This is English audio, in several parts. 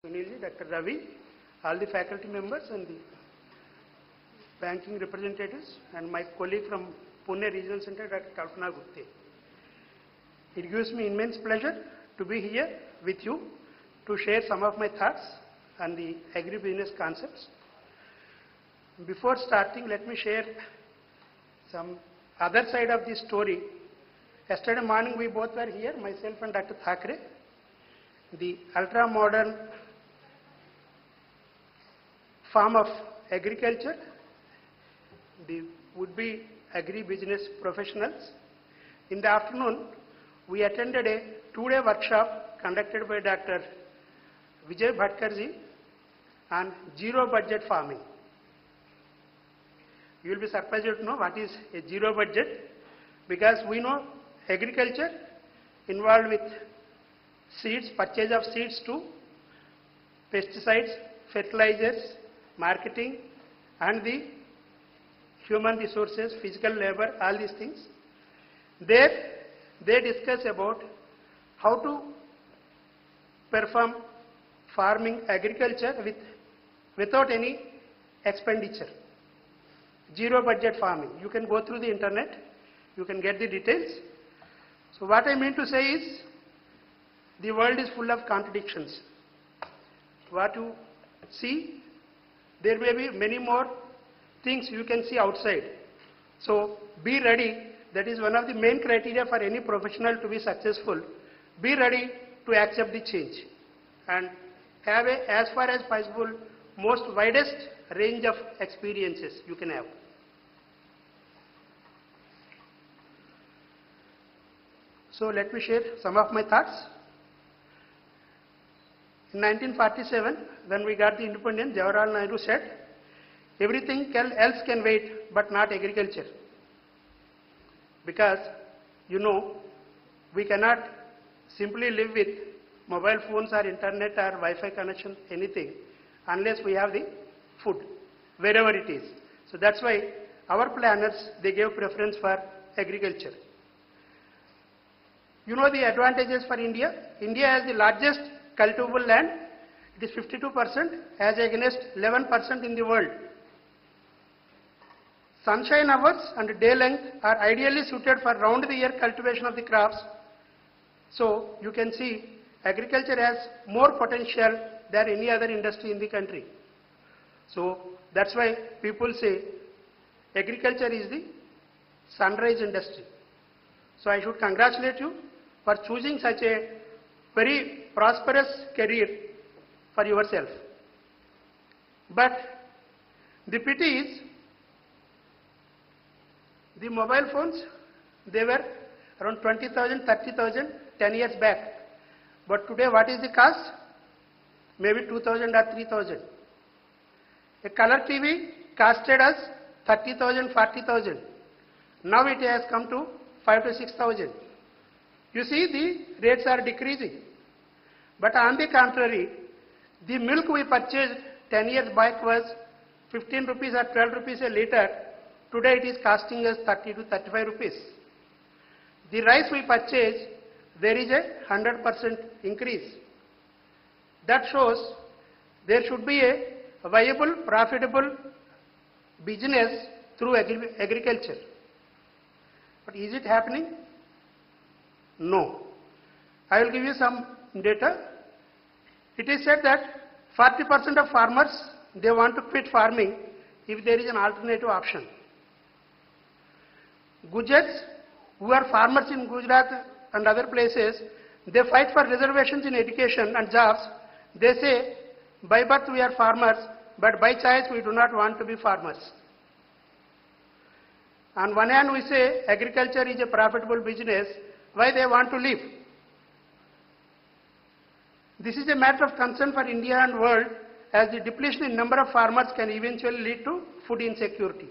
Sunilji, Dr. Ravi, all the faculty members and the banking representatives, and my colleague from Pune Regional Center, Dr. Kalpana Gupte. It gives me immense pleasure to be here with you to share some of my thoughts on the agri-business concepts. Before starting, let me share some other side of the story. Yesterday morning we both were here, myself and Dr. Thackeray. The ultra-modern form of agriculture, the would-be agri-business professionals. In the afternoon, we attended a two-day workshop conducted by Dr. Vijay Bhatkarji on zero-budget farming. You will be surprised to know what is a zero budget, because we know agriculture involved with seeds, purchase of seeds to pesticides, fertilizers, marketing, and the human resources, physical labor, all these things. There they discuss about how to perform farming agriculture without any expenditure. Zero budget farming. You can go through the internet, you can get the details. So what I mean to say is, the world is full of contradictions. What you see, there may be many more things you can see outside. So be ready. That is one of the main criteria for any professional to be successful. Be ready to accept the change and have a, as far as possible, most widest range of experiences you can have. So let me share some of my thoughts. In 1947, when we got the independence, Jawaharlal Nehru said, everything else can wait, but not agriculture. Because, you know, we cannot simply live with mobile phones or internet or Wi-Fi connection, anything, unless we have the food, wherever it is. So that's why our planners, they gave preference for agriculture. You know the advantages for India? India has the largest cultivable land. It is 52% as against 11% in the world. Sunshine hours and day length are ideally suited for round-the-year cultivation of the crops. So you can see agriculture has more potential than any other industry in the country. So that's why people say agriculture is the sunrise industry. So I should congratulate you for choosing such a very prosperous career for yourself. But the pity is, the mobile phones, they were around 20,000, 30,000 10 years back. But today what is the cost? Maybe 2,000 or 3,000. A color TV costed us 30,000, 40,000. Now it has come to 5,000 to 6,000. You see, the rates are decreasing. But on the contrary, the milk we purchased 10 years back was 15 rupees or 12 rupees a litre. Today it is costing us 30 to 35 rupees. The rice we purchase, there is a 100% increase. That shows there should be a viable, profitable business through agriculture. But is it happening? No. I will give you some data. It is said that 40% of farmers, they want to quit farming if there is an alternative option. Gujars, who are farmers in Gujarat and other places, they fight for reservations in education and jobs. They say, by birth we are farmers, but by choice we do not want to be farmers. On one hand we say agriculture is a profitable business. Why they want to live? This is a matter of concern for India and world, as the depletion in number of farmers can eventually lead to food insecurity.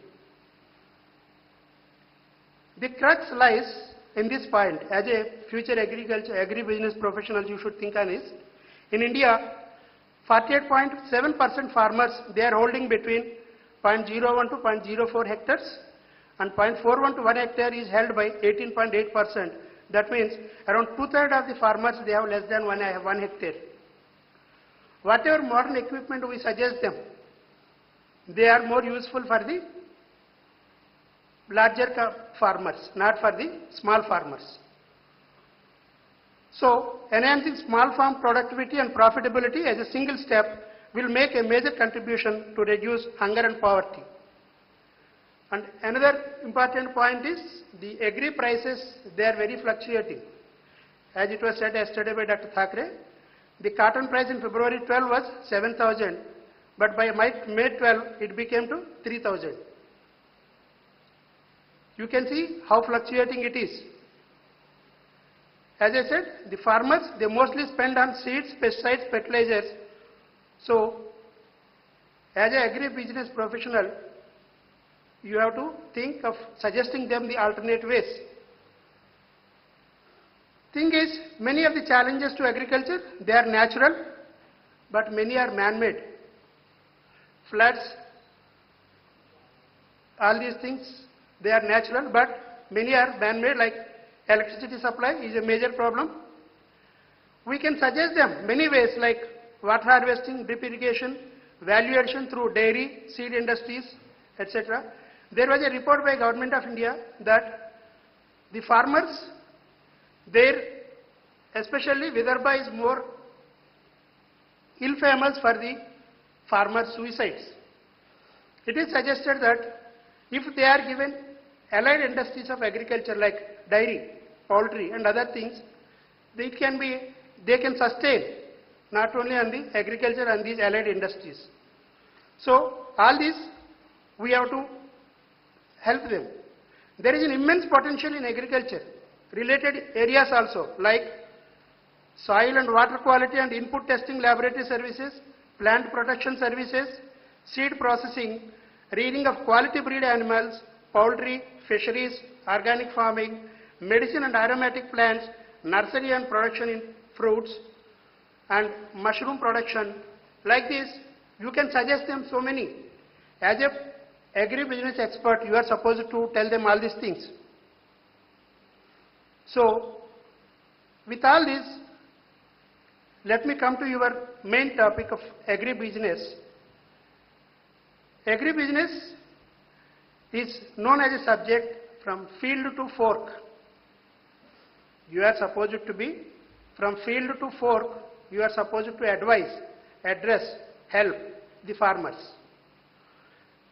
The crux lies in this point. As a future agri-business professional, you should think on is, in India, 48.7% farmers, they are holding between 0.01 to 0.04 hectares, and 0.41 to 1 hectare is held by 18.8%. That means around 2/3 of the farmers, they have less than one hectare. whatever modern equipment we suggest them, they are more useful for the larger farmers, not for the small farmers. So, enhancing small farm productivity and profitability as a single step will make a major contribution to reduce hunger and poverty. And another important point is the agri prices, they are very fluctuating. As it was said yesterday by Dr. Thackeray, the cotton price in February 12 was 7,000, but by May 12 it became to 3,000. You can see how fluctuating it is. As I said, the farmers, they mostly spend on seeds, pesticides, fertilizers. So, as an agri-business professional, you have to think of suggesting them the alternate ways. Thing is, many of the challenges to agriculture, they are natural, but many are man-made. Floods, all these things, they are natural, but many are man-made, like electricity supply is a major problem. We can suggest them many ways like water harvesting, drip irrigation, value addition through dairy, seed industries, etc. There was a report by Government of India that the farmers, especially Vidarbha is more ill-famous for the farmer suicides. It is suggested that if they are given allied industries of agriculture like dairy, poultry and other things, they can sustain not only on the agriculture and these allied industries. So all these we have to help them. There is an immense potential in agriculture, related areas also like soil and water quality and input testing laboratory services, plant protection services, seed processing, rearing of quality breed animals, poultry, fisheries, organic farming, medicine and aromatic plants, nursery and production in fruits, and mushroom production. Like this, you can suggest them so many. As a agri-business expert, you are supposed to tell them all these things. So, with all this, let me come to your main topic of agri-business. Agri-business is known as a subject from field to fork. You are supposed to be from field to fork, you are supposed to advise, address, help the farmers.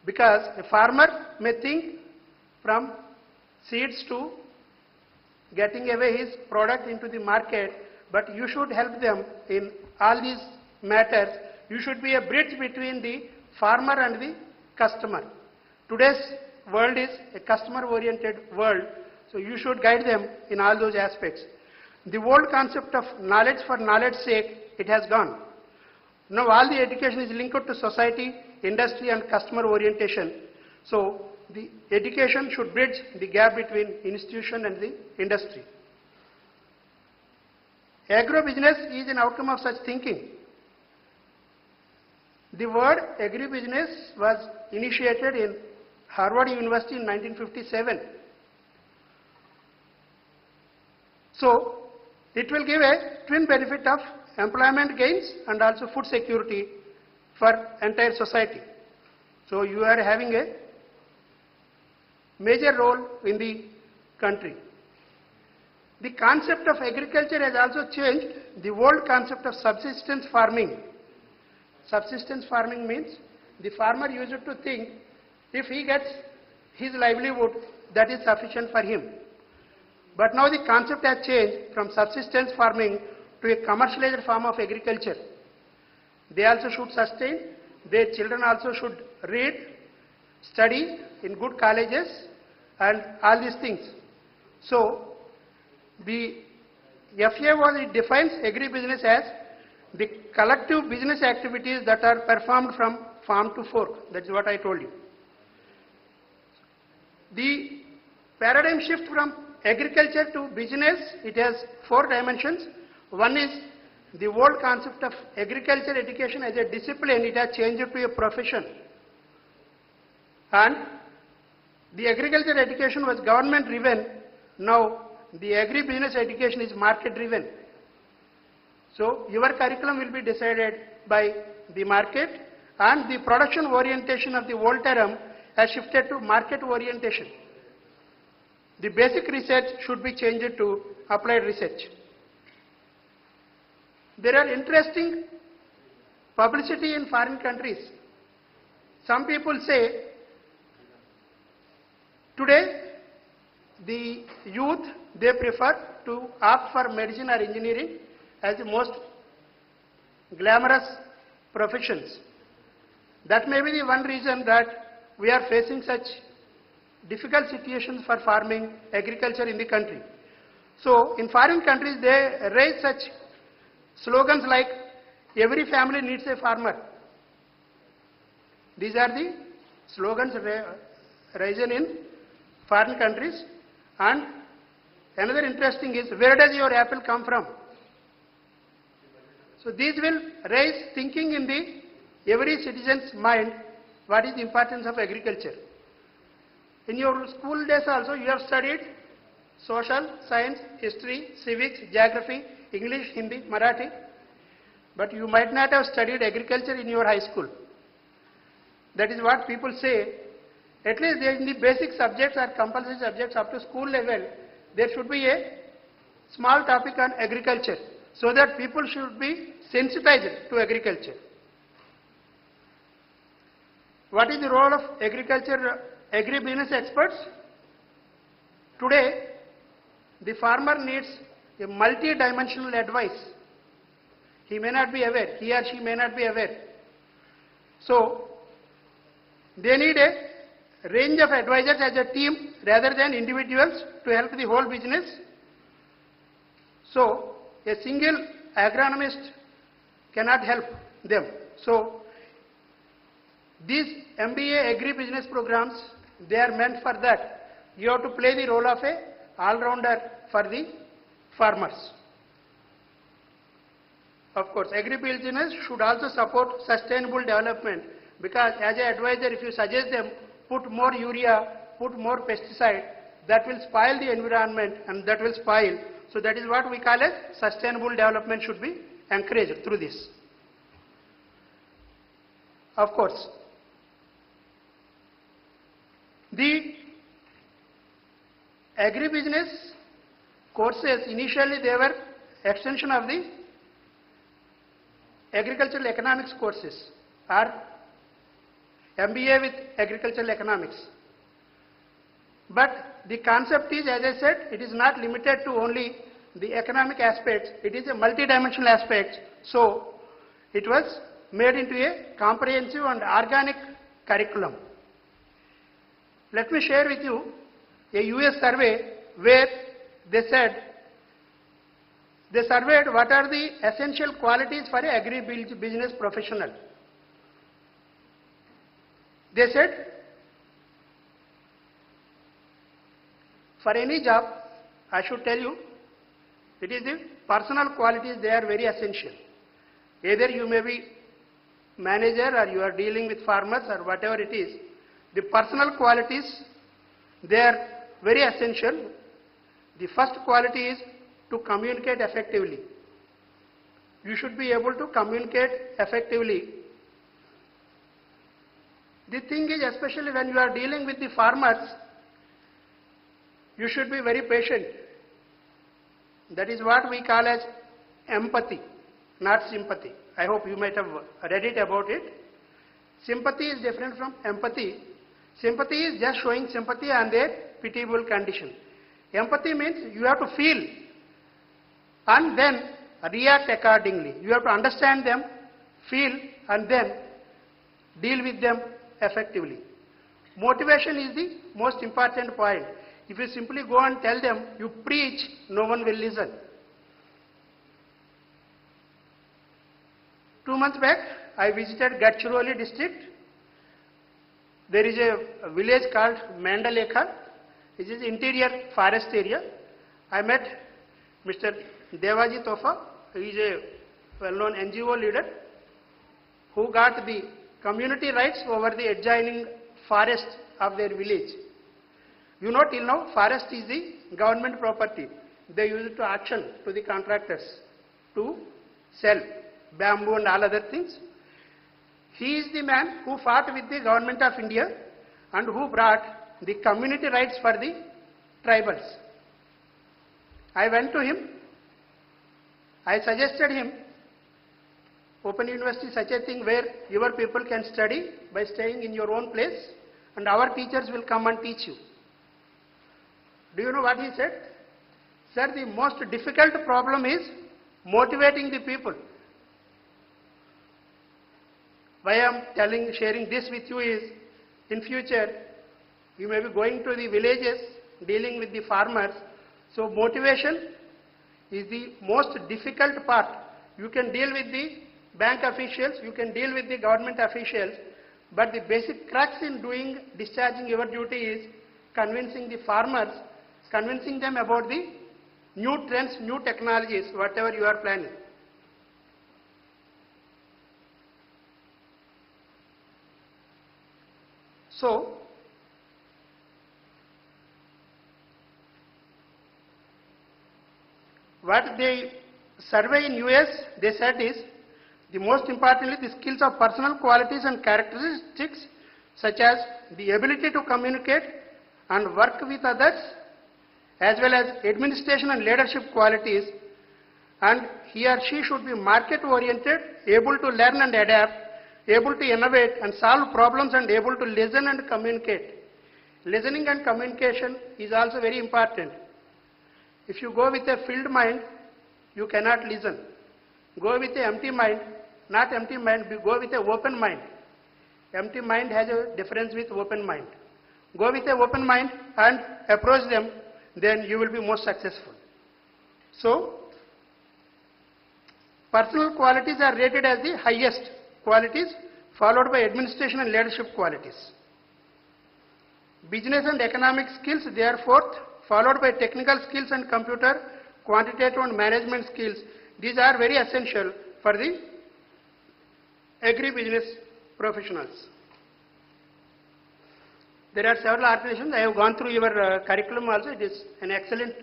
Because a farmer may think from seeds to getting away his product into the market, but you should help them in all these matters. You should be a bridge between the farmer and the customer. Today's world is a customer-oriented world, so you should guide them in all those aspects. The old concept of knowledge for knowledge's sake, it has gone. Now all the education is linked to society, industry and customer orientation. So the education should bridge the gap between institution and the industry. Agro-business is an outcome of such thinking. The word agri-business was initiated in Harvard University in 1957. So, it will give a twin benefit of employment gains and also food security for entire society. So, you are having a major role in the country. The concept of agriculture has also changed. The old concept of subsistence farming. Subsistence farming means the farmer used to think if he gets his livelihood, that is sufficient for him. But now the concept has changed from subsistence farming to a commercialized form of agriculture. They also should sustain, their children also should read, study in good colleges and all these things. So, the FAO, it defines agri-business as the collective business activities that are performed from farm to fork. That is what I told you. The paradigm shift from agriculture to business, it has 4 dimensions. One is the old concept of agriculture education as a discipline, it has changed to a profession. And the agriculture education was government driven, now the agri-business education is market driven. So your curriculum will be decided by the market, and the production orientation of the old term has shifted to market orientation. The basic research should be changed to applied research. There are interesting publicity in foreign countries. Some people say today the youth, they prefer to opt for medicine or engineering as the most glamorous professions. That may be the one reason that we are facing such difficult situations for farming, agriculture in the country. So in foreign countries they raise such slogans like every family needs a farmer. These are the slogans raised in foreign countries. And another interesting is, where does your apple come from? So these will raise thinking in the every citizen's mind, what is the importance of agriculture. In your school days also you have studied social, science, history, civics, geography, English, Hindi, Marathi, but you might not have studied agriculture in your high school. That is what people say. At least in the basic subjects or compulsory subjects up to school level, there should be a small topic on agriculture, so that people should be sensitized to agriculture. What is the role of agri-business experts? Today, the farmer needs a multi-dimensional advice. He may not be aware, he or she may not be aware. So, they need a range of advisors as a team rather than individuals to help the whole business. So, a single agronomist cannot help them. So, these MBA agri-business programs, they are meant for that. You have to play the role of a all-rounder for the farmers. Of course, agri-business should also support sustainable development, because as an advisor, if you suggest them put more urea, put more pesticide, that will spoil the environment and that will spoil. So that is what we call as sustainable development should be encouraged through this. Of course, the agri-business courses, initially they were extension of the agricultural economics courses or MBA with agricultural economics. But the concept is, as I said, it is not limited to only the economic aspects, it is a multidimensional aspect. So it was made into a comprehensive and organic curriculum. Let me share with you a US survey where they said, they surveyed what are the essential qualities for an agri-business professional. They said, for any job, I should tell you, it is the personal qualities, they are very essential. Either you may be manager or you are dealing with farmers or whatever it is, the personal qualities, they are very essential. The first quality is to communicate effectively. You should be able to communicate effectively. The thing is, especially when you are dealing with the farmers, you should be very patient. That is what we call as empathy, not sympathy. I hope you might have read it about it. Sympathy is different from empathy. Sympathy is just showing sympathy on their pitiable condition. Empathy means you have to feel and then react accordingly. You have to understand them, feel, and then deal with them effectively. Motivation is the most important point. If you simply go and tell them, you preach, no one will listen. 2 months back, I visited Gadchiroli district. There is a village called Mandalekha. It is interior forest area. I met Mr. Devaji Tofa. He is a well-known NGO leader who got the community rights over the adjoining forest of their village. You know, till now, forest is the government property. They use it to auction to the contractors to sell. bamboo and all other things. He is the man who fought with the government of India and who brought the community rights for the tribals. I went to him. I suggested him, open university, such a thing where your people can study by staying in your own place and our teachers will come and teach you. Do you know what he said? Sir, the most difficult problem is motivating the people. Why I am sharing this with you is, in future, you may be going to the villages, dealing with the farmers. So motivation is the most difficult part. You can deal with the bank officials, you can deal with the government officials, but the basic crux in discharging your duty is convincing the farmers, convincing them about the new trends, new technologies, whatever you are planning. So, what they survey in US, they said is, the most importantly, the skills of personal qualities and characteristics such as the ability to communicate and work with others, as well as administration and leadership qualities, and he or she should be market oriented, able to learn and adapt, able to innovate and solve problems, and able to listen and communicate. Listening and communication is also very important. If you go with a filled mind, you cannot listen. Go with an empty mind, not empty mind, go with an open mind. Empty mind has a difference with open mind. Go with an open mind and approach them, then you will be most successful. So, personal qualities are rated as the highest qualities, followed by administration and leadership qualities. Business and economic skills, they are fourth, followed by technical skills and computer, quantitative and management skills. These are very essential for the agri-business professionals. There are several organizations. I have gone through your curriculum also. It is an excellent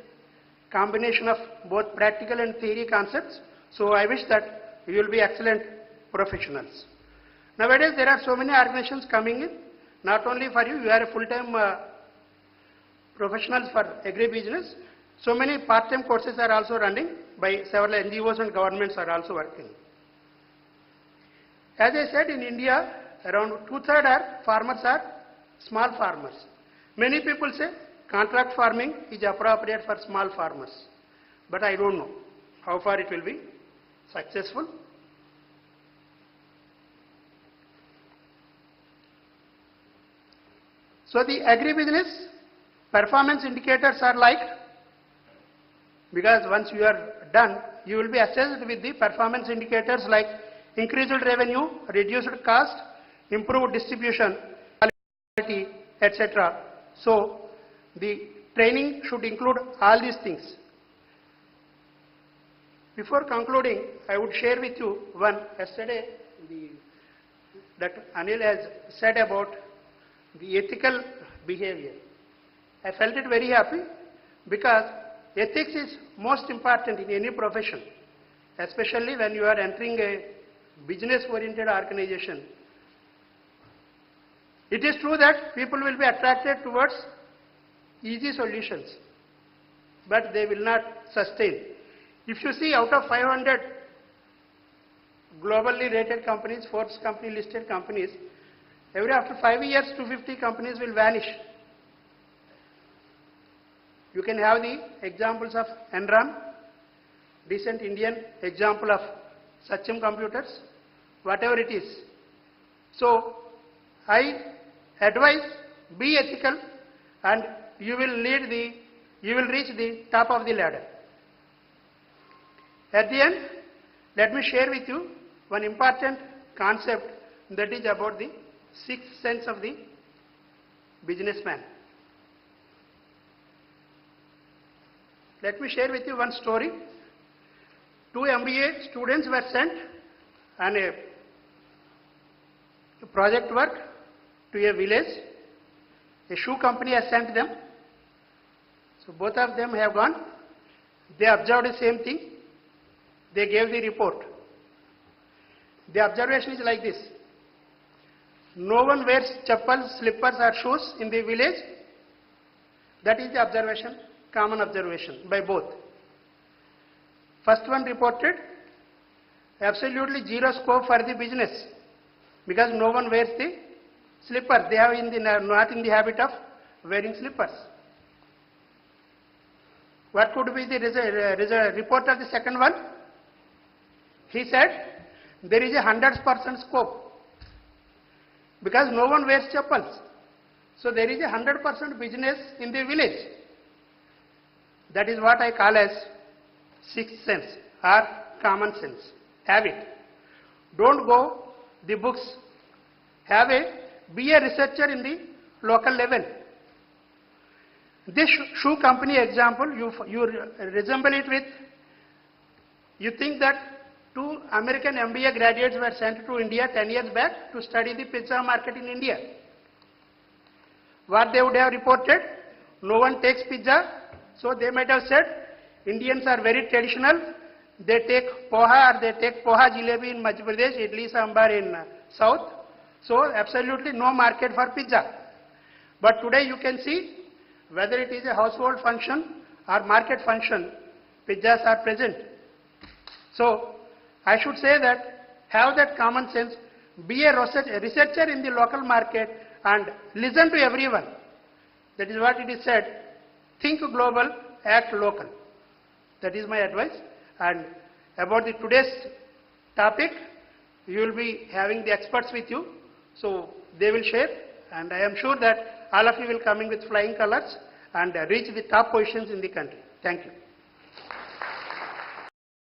combination of both practical and theory concepts. So I wish that you will be excellent professionals. Nowadays there are so many organizations coming in, not only for you, you are a full-time professionals for agri-business. So many part-time courses are also running by several NGOs, and governments are also working. As I said, in India, around 2/3 are farmers are small farmers. Many people say contract farming is appropriate for small farmers, but I don't know how far it will be successful. So the agri-business performance indicators are like, because once you are done, you will be assessed with the performance indicators like increased revenue, reduced cost, improved distribution, quality, etc. So the training should include all these things. Before concluding, I would share with you one. Yesterday, Dr. Anil has said about the ethical behavior. I felt it very happy because ethics is most important in any profession, especially when you are entering a business-oriented organization. It is true that people will be attracted towards easy solutions, but they will not sustain. If you see, out of 500 globally rated companies, Forbes company listed companies, after 5 years, 250 companies will vanish. You can have the examples of Enron, decent Indian example of Satyam Computers, whatever it is. So, I advise, be ethical, and you will reach the top of the ladder. At the end, let me share with you one important concept, that is about the sixth sense of the businessman. Let me share with you one story. 2 MBA students were sent on a project work to a village. A shoe company has sent them. So both of them have gone. They observed the same thing. They gave the report. The observation is like this. No one wears chappals, slippers or shoes in the village. That is the observation, common observation by both. First one reported absolutely zero scope for the business because no one wears the slippers. They are not in the habit of wearing slippers. What could be the report of the second one? He said there is a 100% scope because no one wears chappals. So there is a 100% business in the village. That is what I call as sixth sense or common sense. Have it. Don't go the books. Be a researcher in the local level. This shoe company example, you resemble it with, you think that two American MBA graduates were sent to India 10 years back to study the pizza market in India. What they would have reported, no one takes pizza, so they might have said, Indians are very traditional, they take poha or they take poha jalebi in Madhya Pradesh, idli sambar in south, so absolutely no market for pizza. But today you can see, whether it is a household function or market function, pizzas are present. So I should say that have that common sense, be a researcher in the local market and listen to everyone. That is what it is said, think global, act local. That is my advice. And about the today's topic, you will be having the experts with you, so they will share, and I am sure that all of you will come in with flying colors and reach the top positions in the country. Thank you.